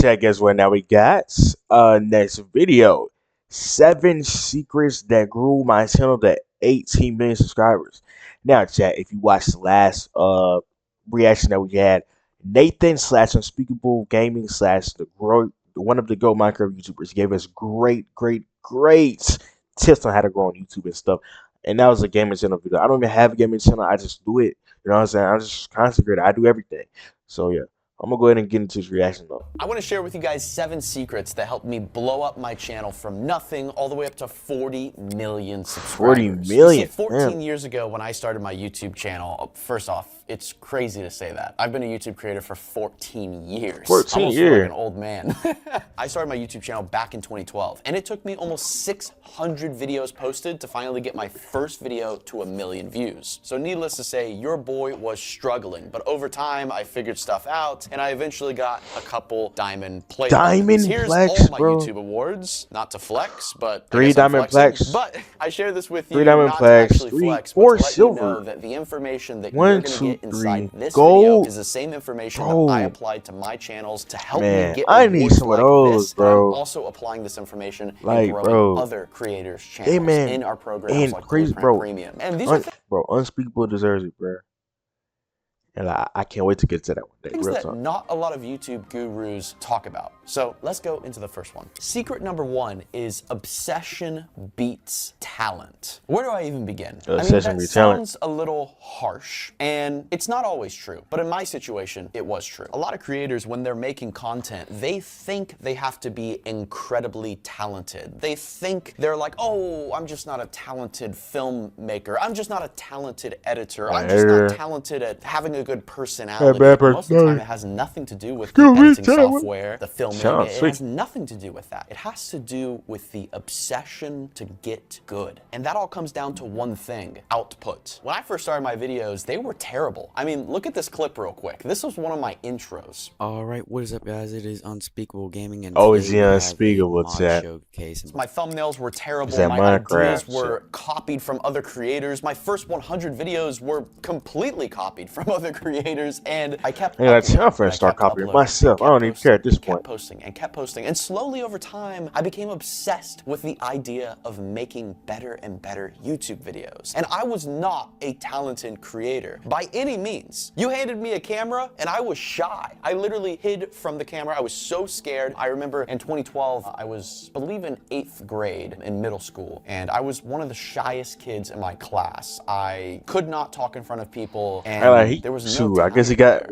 Chat, guess what? Now we got next video. 7 secrets that grew my channel to 18 million subscribers. Now, chat, if you watched the last reaction that we had, Nathan slash Unspeakable Gaming slash the one of the Go Minecraft YouTubers gave us great tips on how to grow on YouTube and stuff. And that was a gaming channel video. I don't even have a gaming channel, I just do it. You know what I'm saying? I'm just consecrated. I do everything. So yeah. I'm gonna go ahead and get into his reaction though. I want to share with you guys 7 secrets that helped me blow up my channel from nothing all the way up to 40 million subscribers. 40 million? See, 14 years ago when I started my YouTube channel, first off, it's crazy to say that. I've been a YouTube creator for 14 years. 14 almost years. Like an old man. I started my YouTube channel back in 2012, and it took me almost 600 videos posted to finally get my first video to 1 million views. So needless to say, your boy was struggling, but over time I figured stuff out, and I eventually got a couple diamond plate. Here's all my YouTube awards, not to flex, but 3 diamond plaques. But I share this with you 3 diamond not plaques, to actually flex, 4 but to silver. Let you know that the information that 1, you're going to 2, get inside 3 this gold. video is the same information that I applied to my channels to help me get I need some like of those, this, bro. and I'm also applying this information like, and growing bro, other creators' channels in our programs like crazy, Blueprint bro. Premium. And these bro, Unspeakable deserves it, bro. And I can't wait to get to that one day. things that not a lot of YouTube gurus talk about. So let's go into the first one. Secret number 1 is obsession beats talent. Where do I even begin? Obsession that beats talent. Sounds a little harsh, and it's not always true. But in my situation, it was true. A lot of creators, when they're making content, they think they have to be incredibly talented. They think they're like, oh, I'm just not a talented filmmaker. I'm just not a talented editor. I'm just not talented at having a good personality. Most of the time, it has nothing to do with the editing software, the filming. It has nothing to do with that. It has to do with the obsession to get good. And that all comes down to one thing: output. When I first started my videos, they were terrible. I mean, look at this clip real quick. This was one of my intros. Alright, what is up, guys? It is Unspeakable Gaming, and oh, it's Unspeakable chat. My thumbnails were terrible. My ideas were copied from other creators. My first 100 videos were completely copied from other creators, and I kept start copying myself. I don't even care at this point. Kept posting, and slowly over time, I became obsessed with the idea of making better and better YouTube videos. And I was not a talented creator by any means. You handed me a camera, and I was shy. I literally hid from the camera. I was so scared. I remember in 2012, I was, I believe, in 8th grade in middle school, and I was one of the shyest kids in my class. I could not talk in front of people, and there was no I guess he got,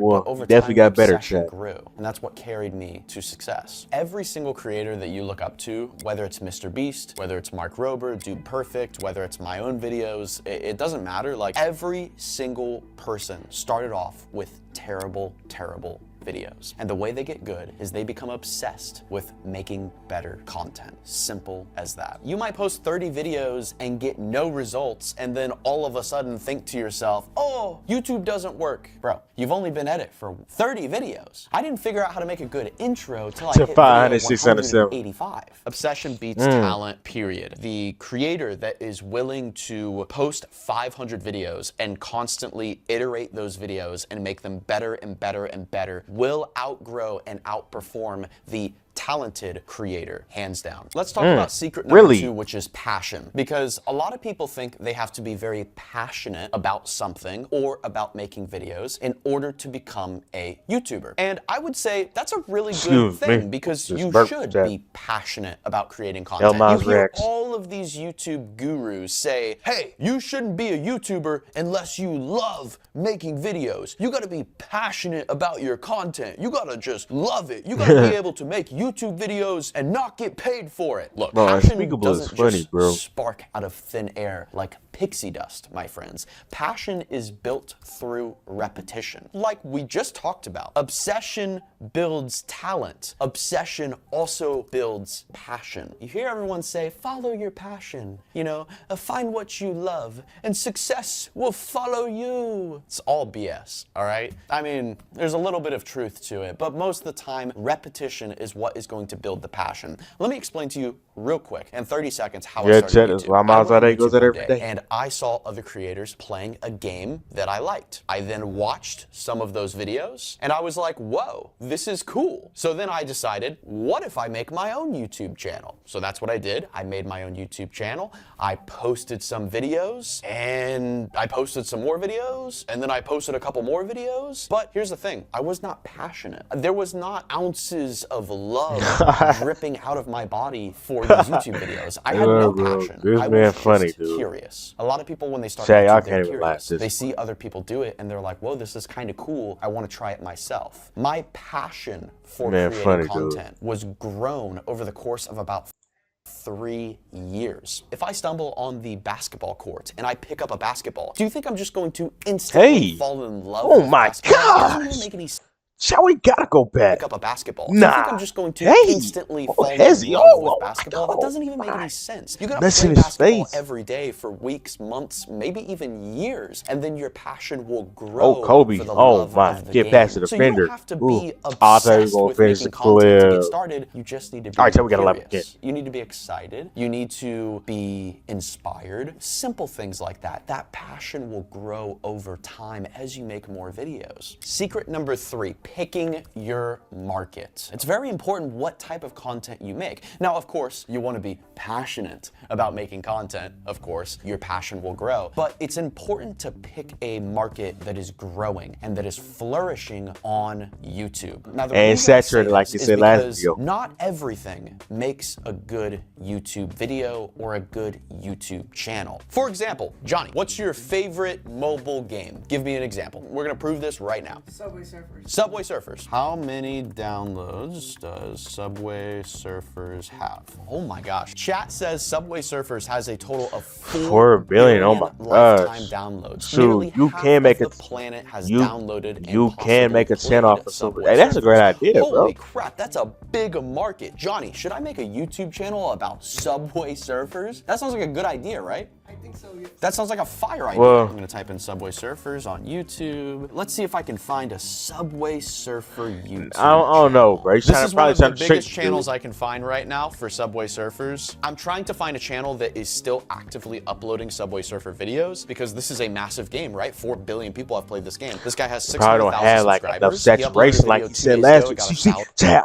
definitely got better, chat. Grew, and that's what carried me to success. Every single creator that you look up to, whether it's Mr. Beast, whether it's Mark Rober, Dude Perfect, whether it's my own videos, it doesn't matter. Like, every single person started off with terrible videos. And the way they get good is they become obsessed with making better content. Simple as that. You might post 30 videos and get no results, and then all of a sudden think to yourself, oh, YouTube doesn't work. Bro, you've only been at it for 30 videos. I didn't figure out how to make a good intro till I hit 500, video 185. Obsession beats talent, period. The creator that is willing to post 500 videos and constantly iterate those videos and make them better and better and better will outgrow and outperform the talented creator, hands down. Let's talk about secret number 2, which is passion. Because a lot of people think they have to be very passionate about something or about making videos in order to become a YouTuber. And I would say that's a really good thing, because you should be passionate about creating content. You hear all of these YouTube gurus say, hey, you shouldn't be a YouTuber unless you love making videos. You gotta be passionate about your content. You gotta just love it. You gotta be able to make YouTube videos and not get paid for it. Look, passion doesn't just spark out of thin air like pixie dust, my friends. Passion is built through repetition. Like we just talked about, obsession builds talent. Obsession also builds passion. You hear everyone say, follow your passion, you know, find what you love, and success will follow you. It's all BS, all right? I mean, there's a little bit of truth to it, but most of the time, repetition is what is going to build the passion. Let me explain to you real quick, in 30 seconds, how I started YouTube. My mom's out there, goes there every day. And I saw other creators playing a game that I liked. I then watched some of those videos and I was like, whoa, this is cool. So then I decided, what if I make my own YouTube channel? So that's what I did. I made my own YouTube channel. I posted some videos and I posted some more videos and then I posted a couple more videos. But here's the thing, I was not passionate. There was not ounces of love dripping out of my body for these YouTube videos. I had no passion. This I man was funny, just dude. curious. A lot of people, when they start Shay, I YouTube, they're can't even laugh curious. this They see other people do it and they're like, whoa, this is kind of cool. I want to try it myself. My passion for Man, creating funny, dude. content was grown over the course of about 3 years. If I stumble on the basketball court and I pick up a basketball, do you think I'm just going to instantly fall in love Oh with my basketball? It doesn't gosh. even make any sense. Shall we gotta go back? Pick up a basketball. Do you think Nah. I'm just going to Hey. instantly Oh, fall in Hezzy. love Oh, with oh my basketball? God. That doesn't even make My. any sense. You gotta That's play in his basketball face. every day for weeks, months, maybe even years, and then your passion will grow. Oh, Kobe. For the Oh, love my. of the Get game. past the So defender. you don't have to Ooh. be I thought he was obsessed gonna with finish making the content to clip. get started. You just need to be All right, so we gotta love it curious. You need to be excited. You need to be inspired. Simple things like that. That passion will grow over time as you make more videos. Secret number 3, picking your market. It's very important what type of content you make. Now, of course, you want to be passionate about making content. Of course, your passion will grow. But it's important to pick a market that is growing and that is flourishing on YouTube. Now, the And reason I say saturated, like this you is said last because video. not everything makes a good YouTube video or a good YouTube channel. For example, Johnny, what's your favorite mobile game? Give me an example. We're gonna prove this right now. Subway Surfers. Subway Surfers. How many downloads does Subway Surfers have? Oh my gosh. Chat says Subway Surfers has a total of 4 billion. Oh my lifetime gosh. downloads. So Nearly you half can make of a- the planet has you- downloaded and you can make a possibly channel played off of Subway. Subway Hey, that's a great Surfers. idea, bro. Holy crap, that's a big market. Johnny, should I make a YouTube channel about Subway Surfers? That sounds like a good idea, right? I think so, yes. That sounds like a fire idea. Well- I'm gonna type in Subway Surfers on YouTube. Let's see if I can find a Subway Surfer YouTube. I don't know, bro. He's This trying is to one probably of the trying to trick biggest you. channels I can find right now for Subway Surfers. I'm trying to find a channel that is still actively uploading Subway Surfer videos because this is a massive game, right? 4 billion people have played this game. This guy has Probably don't 600,000 have like subscribers. enough He uploaded a saturation, like video you 2 said days last ago, week. got You see, 1,000 chat.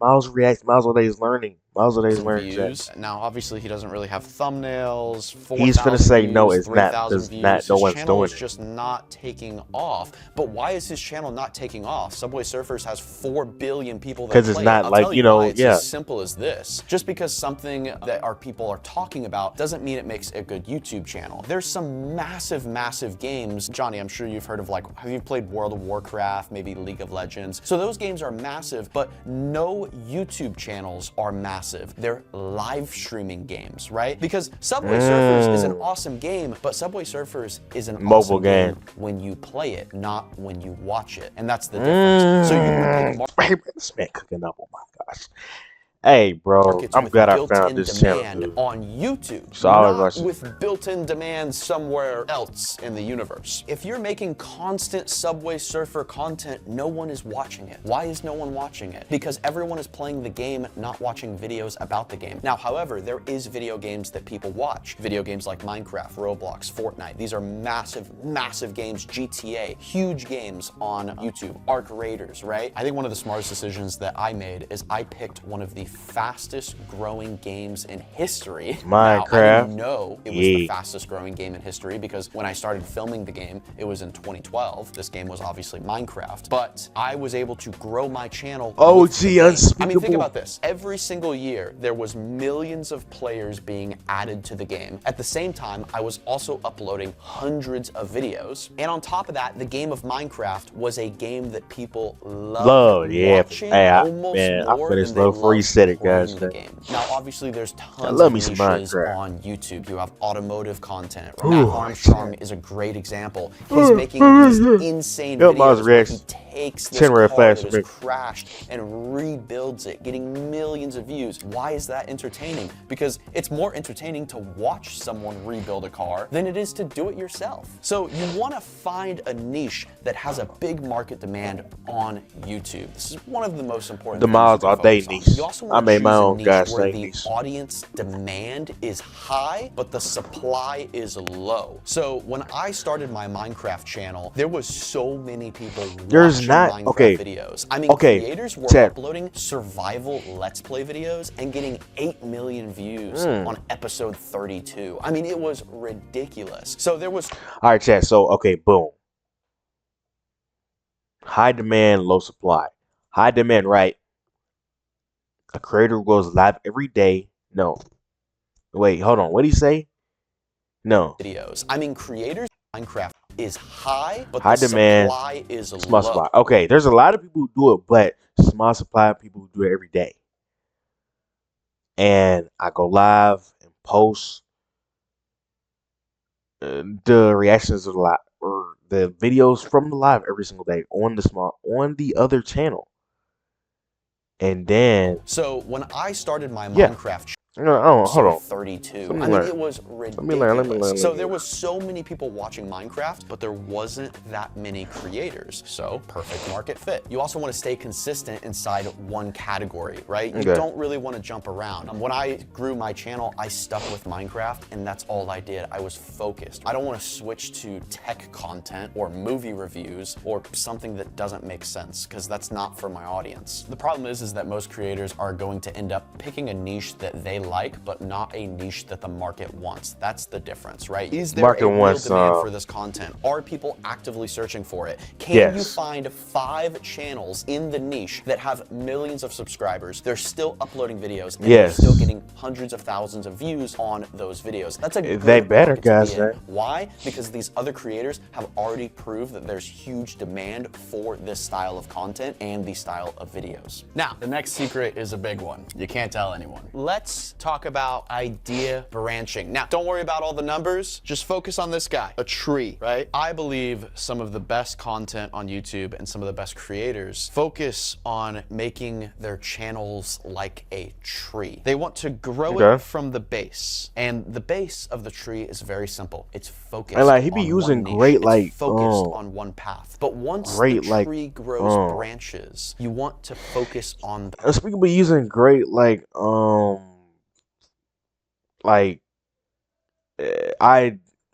Miles reacts. Miles what he's learning. Miles what he's learning. Chat. views. Now, obviously, he doesn't really have thumbnails. He's finna 4,000 say no, views, it's not, 3,000 'cause views. not- no His one's channel doing is it. just not taking off. But why is his channel not taking off? Subway Surfers has 4 billion people that 'Cause it's play it. not I'll like, tell you know, why. It's yeah. as simple as this. Just because something that our people are talking about doesn't mean it makes a good YouTube channel. There's some massive, massive games. Johnny, I'm sure you've heard of, like, have you played World of Warcraft, maybe League of Legends? So those games are massive, but no YouTube channels are massive. They're live streaming games, right? Because Subway Surfers is an awesome game, but Subway Surfers is an Mobile awesome game. when you play it, not when you watch it. And that's the difference. So you can pick Hey, this man cooking up. Oh my gosh. Hey, bro. markets I'm with glad I built-in found this channel, demand dude. on YouTube, So I was not watching- with built-in demand somewhere else in the universe. If you're making constant Subway Surfer content, no one is watching it. Why is no one watching it? Because everyone is playing the game, not watching videos about the game. Now, however, there is video games that people watch. Video games like Minecraft, Roblox, Fortnite. These are massive, massive games. GTA, huge games on YouTube. Arc Raiders, right? I think one of the smartest decisions that I made is I picked one of the fastest growing games in history. Now, I Minecraft. didn't know it was the Yeah. fastest growing game in history because when I started filming the game, it was in 2012. This game was obviously Minecraft, but I was able to grow my channel. OG with the game. I mean, think unspeakable. about this. Every single year, there was millions of players being added to the game. At the same time, I was also uploading hundreds of videos. And on top of that, the game of Minecraft was a game that people loved Yeah. watching Hey, almost man, I more finished than they low before you loved said it, playing guys. the game. Now, obviously, there's tons love of me some niches Minecraft. on YouTube. You have automotive content. Ooh, Matt Armstrong is a great example. He's making these insane Yep, Miles videos where he reacts. takes this 10 red car flags that for is me. crashed and rebuilds it, getting millions of views. Why is that entertaining? Because it's more entertaining to watch someone rebuild a car than it is to do it yourself. So you want to find a niche that has a big market demand on YouTube. This is one of the most important The things miles you all can day focus on. niche. You also I want to made choose my a own niche gas where tank the niche. audience demand is high, but the supply is low. So when I started my Minecraft channel, there was so many people There's watching not- Minecraft okay, videos. I mean, okay, creators were Chad. uploading survival Let's Play videos and getting 8 million views on episode 32. I mean, it was ridiculous. So there was All right, chat. So, okay, boom. High demand, low supply. High demand, right? A creator goes live every day. No. Wait, hold on. What did he say? No. videos. I mean, creators Minecraft is high, but High the demand, supply is small low. supply. Okay, there's a lot of people who do it, but small supply of people who do it every day. And I go live and post the reactions of the live or the videos from the live every single day on the other channel. And then So when I started my Yeah. Minecraft hold episode on. 32. Let me I mean, learn. it was Let me learn, let me ridiculous. learn, So let me there learn. was so many people watching Minecraft, but there wasn't that many creators. So perfect market fit. You also want to stay consistent inside one category, right? You Okay. don't really want to jump around. When I grew my channel, I stuck with Minecraft, and that's all I did. I was focused. I don't want to switch to tech content or movie reviews or something that doesn't make sense, because that's not for my audience. The problem is that most creators are going to end up picking a niche that they like, but not a niche that the market wants. That's the difference, right? Is there Market a real wants, demand for this content? Are people actively searching for it? Can you Yes. find 5 channels in the niche that have millions of subscribers? They're still uploading videos and Yes. they're still getting hundreds of thousands of views on those videos. That's a They good better, market to be guys, in. eh? Why? Because these other creators have already proved that there's huge demand for this style of content and the style of videos. Now, the next secret is a big one. You can't tell anyone. Let's talk about idea branching. Now, don't worry about all the numbers. Just focus on this guy, a tree, right? I believe some of the best content on YouTube and some of the best creators focus on making their channels like a tree. They want to grow Okay. it from the base. And the base of the tree is very simple. It's focused And, like, he be on using one niche. great, It's like, focused on one path. But once great, the like, tree grows branches, you want to focus on the Speaking of using great, like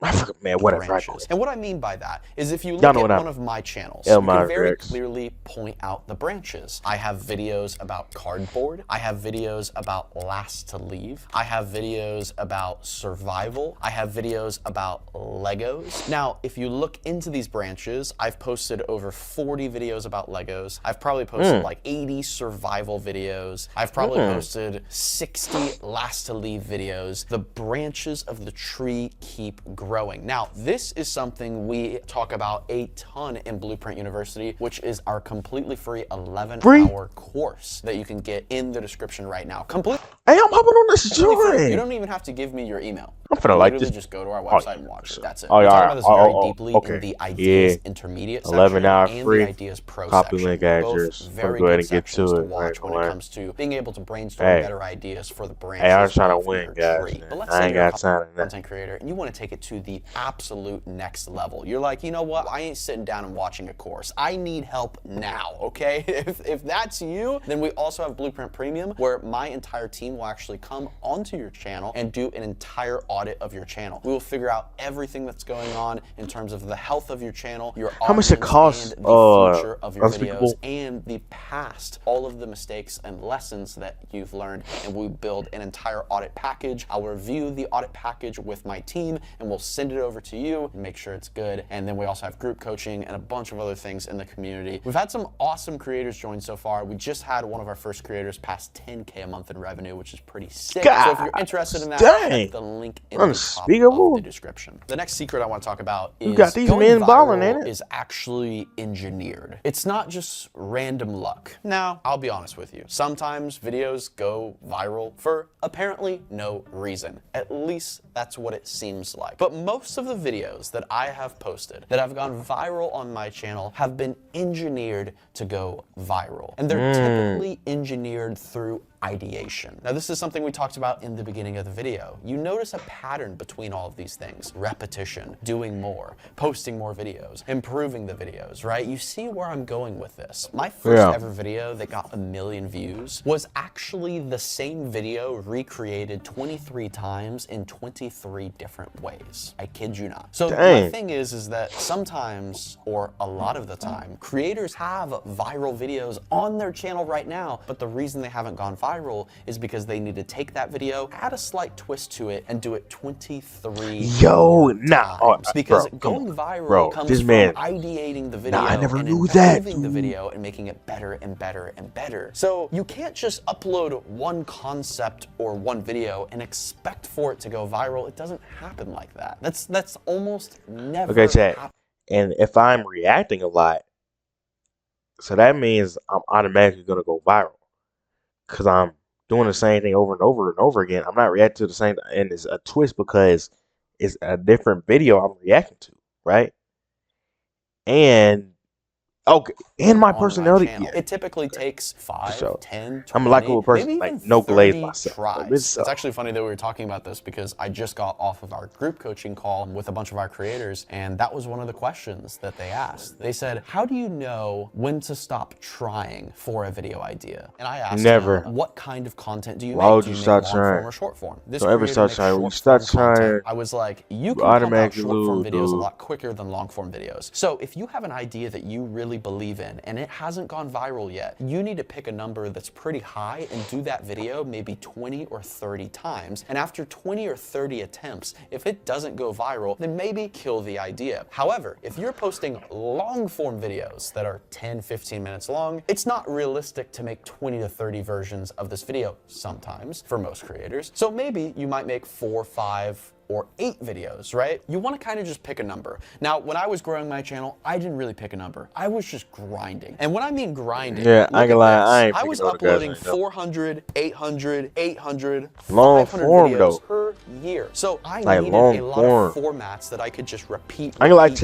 I forgot, man, whatever. I branches. quit. And what I mean by that is if you Y'all look know at what I one mean. of my channels, El you can very Mavericks. clearly point out the branches. I have videos about cardboard. I have videos about last to leave. I have videos about survival. I have videos about Legos. Now, if you look into these branches, I've posted over 40 videos about Legos. I've probably posted like 80 survival videos. I've probably posted 60 last to leave videos. The branches of the tree keep growing. Now, this is something we talk about a ton in Blueprint University, which is our completely free 11-hour course that you can get in the description right now. Completely Hey, I'm hopping on this free. You joint. don't even have to give me your email. I'm finna You like literally this. just go to our Oh, website yeah, and watch sure. it. That's it. Oh, We yeah, talk all about this right. very Oh, deeply okay. in the Ideas Yeah. Intermediate 11 section hour and free. the Ideas Pro Copy section. link Both address. very Go ahead good and get sections to to it. watch when it Learn. comes to being able to brainstorm Hey. better ideas for the Hey, branches I was trying to of win, your guys. tree. Man. But let's I say ain't you're a got time to that. content creator and you want to take it to the absolute next level. You're like, you know what? I ain't sitting down and watching a course. I need help now, okay? If that's you, then we also have Blueprint Premium, where my entire team will actually come onto your channel and do an entire audit of your channel. We will figure out everything that's going on in terms of the health of your channel, your How much it audience, costs, and the future of your Unspeakable? videos, and the past, all of the mistakes and lessons that you've learned. And we build an entire audit package. I'll review the audit package with my team and we'll send it over to you and make sure it's good. And then we also have group coaching and a bunch of other things in the community. We've had some awesome creators join so far. We just had one of our first creators pass 10K a month in revenue, which is pretty sick. So if you're interested in that, dang. check the link in the top Unspeakable. of the description. The next secret I want to talk about is got these going men balling, viral ain't it? is actually engineered. It's not just random luck. Now, I'll be honest with you. Sometimes videos go viral for apparently no reason. At least that's what it seems like. But most of the videos that I have posted that have gone viral on my channel have been engineered to go viral. And they're typically engineered through ideation. Now, this is something we talked about in the beginning of the video. You notice a pattern between all of these things: repetition, doing more, posting more videos, improving the videos, right? You see where I'm going with this. My first ever video that got 1 million views was actually the same video recreated 23 times in 23 different ways. I kid you not. So my thing is that sometimes, or a lot of the time, creators have viral videos on their channel right now, but the reason they haven't gone viral is because they need to take that video, add a slight twist to it, and do it 23 times. Because going viral comes from ideating the video and improving the video and making it better and better and better. So you can't just upload one concept or one video and expect for it to go viral. It doesn't happen like that. That's almost never happen. And if I'm reacting a lot, so that means I'm automatically gonna go viral. Because I'm doing the same thing over and over and over again. I'm not reacting to the same, and it's a twist because it's a different video I'm reacting to, right? And and my personality. It typically takes 5, 10, 20, I'm a likable person, maybe like even no glaze 30 myself. tries. It's actually funny that we were talking about this because I just got off of our group coaching call with a bunch of our creators, and that was one of the questions that they asked. They said, how do you know when to stop trying for a video idea? And I asked them, what kind of content do you make? Do you make long form or short form? This don't ever start trying. When you start trying, I was like, you can pump out short form videos a lot quicker than long form videos. So if you have an idea that you really believe in and it hasn't gone viral yet, you need to pick a number that's pretty high and do that video maybe 20 or 30 times. And after 20 or 30 attempts, if it doesn't go viral, then maybe kill the idea. However, if you're posting long form videos that are 10, 15 minutes long, it's not realistic to make 20 to 30 versions of this video sometimes for most creators. So maybe you might make 4, 5, or 8 videos, right? You want to kind of just pick a number. Now, when I was growing my channel, I didn't really pick a number. I was just grinding. And when I mean grinding, I ain't gonna lie, I was uploading 400, 800, 800, long 500 form videos though per year. So I like needed a lot of formats that I could just repeat. I needed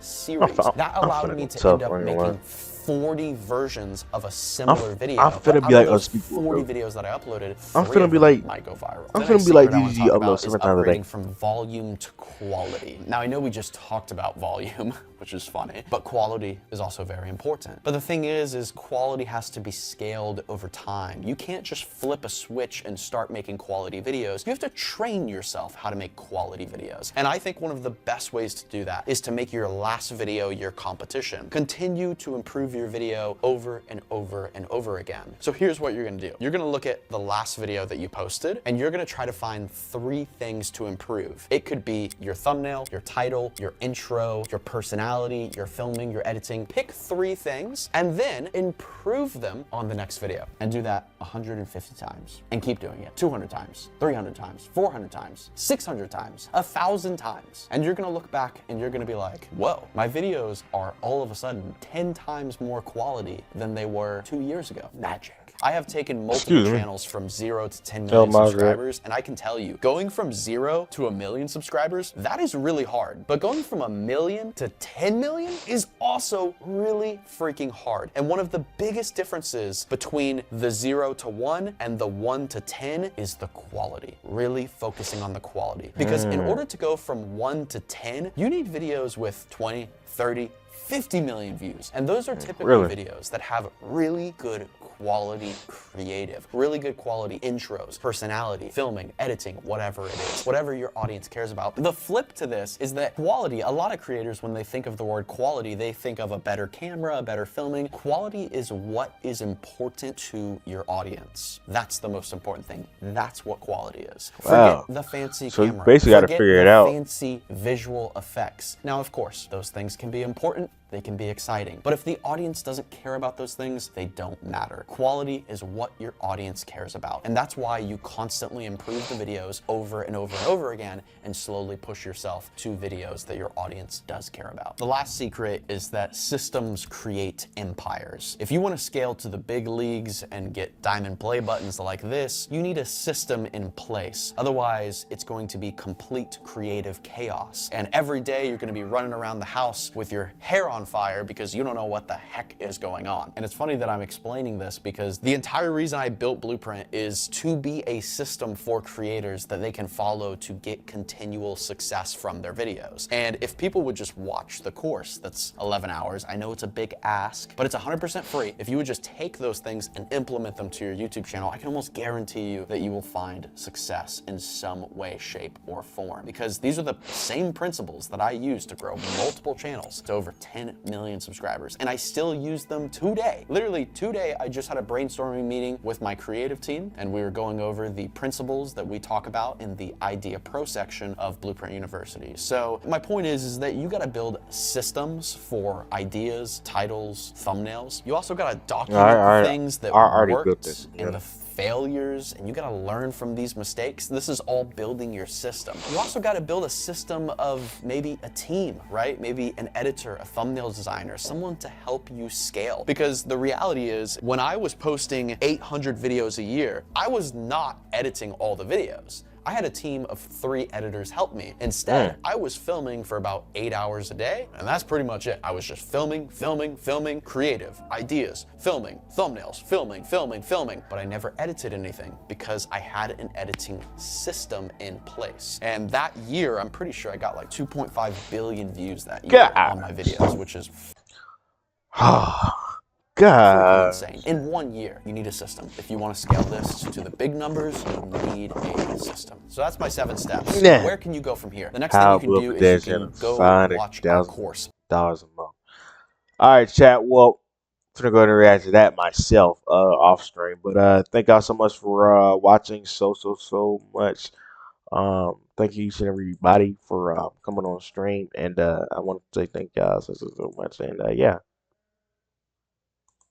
series. That allowed me to end up making 40 versions of a similar video. I'm finna be like Unspeakable. 40 videos that I uploaded. I'm finna be like might go viral. I'm finna be like DDG upload 7 times a day. From volume to quality. Now I know we just talked about volume, which is funny, but quality is also very important. But the thing is quality has to be scaled over time. You can't just flip a switch and start making quality videos. You have to train yourself how to make quality videos. And I think one of the best ways to do that is to make your last video your competition. Continue to improve your video over and over and over again. So here's what you're gonna do. You're gonna look at the last video that you posted and you're gonna try to find 3 things to improve. It could be your thumbnail, your title, your intro, your personality, your filming, your editing. Pick 3 things and then improve them on the next video. And do that 150 times and keep doing it. 200 times, 300 times, 400 times, 600 times, 1,000 times. And you're gonna look back and you're gonna be like, whoa, my videos are all of a sudden 10 times more quality than they were 2 years ago. Magic. I have taken multiple channels from 0 to 10 million subscribers, and I can tell you, going from 0 to 1 million subscribers, that is really hard. But going from 1 million to 10 million is also really freaking hard. And one of the biggest differences between the 0 to 1 and the 1 to 10 is the quality. Really focusing on the quality. Because in order to go from 1 to 10, you need videos with 20, 30, 50 million views. And those are typically videos that have really good quality creative, really good quality intros, personality, filming, editing, whatever it is, whatever your audience cares about. The flip to this is that quality, a lot of creators, when they think of the word quality, they think of a better camera, a better filming. Quality is what is important to your audience. That's the most important thing. That's what quality is. Wow. Forget the fancy So camera. you basically got to figure it out. Fancy visual effects. Now, of course, those things can be important they can be exciting. But if the audience doesn't care about those things, they don't matter. Quality is what your audience cares about. And that's why you constantly improve the videos over and over and over again and slowly push yourself to videos that your audience does care about. The last secret is that systems create empires. If you want to scale to the big leagues and get diamond play buttons like this, you need a system in place. Otherwise, it's going to be complete creative chaos. And every day you're going to be running around the house with your hair on fire because you don't know what the heck is going on. And it's funny that I'm explaining this because the entire reason I built Blueprint is to be a system for creators that they can follow to get continual success from their videos. And if people would just watch the course, that's 11 hours. I know it's a big ask, but it's 100% free. If you would just take those things and implement them to your YouTube channel, I can almost guarantee you that you will find success in some way, shape, or form. Because these are the same principles that I use to grow multiple channels to over 10 million subscribers. And I still use them today. Literally today, I just had a brainstorming meeting with my creative team, and we were going over the principles that we talk about in the Idea Pro section of Blueprint University. So my point is that you gotta build systems for ideas, titles, thumbnails. You also gotta document the things that worked and the failures, and you gotta learn from these mistakes. This is all building your system. You also gotta build a system of maybe a team, right? Maybe an editor, a thumbnail designer, someone to help you scale. Because the reality is, when I was posting 800 videos a year, I was not editing all the videos. I had a team of 3 editors help me. Instead, I was filming for about 8 hours a day, and that's pretty much it. I was just filming, creative, ideas, filming, thumbnails, filming, but I never edited anything because I had an editing system in place. And that year, I'm pretty sure I got like 2.5 billion views that year on my videos, which is God. insane. In 1 year, you need a system. If you want to scale this to the big numbers, you need a system. So that's my 7 steps. Yeah. Where can you go from here? The next thing you can do is you can go watch our course. $1,000 a month. All right, chat. Well, I'm gonna go ahead and react to that myself off stream. But thank y'all so much for watching so much. Thank you each and everybody for coming on stream, and I want to say thank y'all so much. And yeah.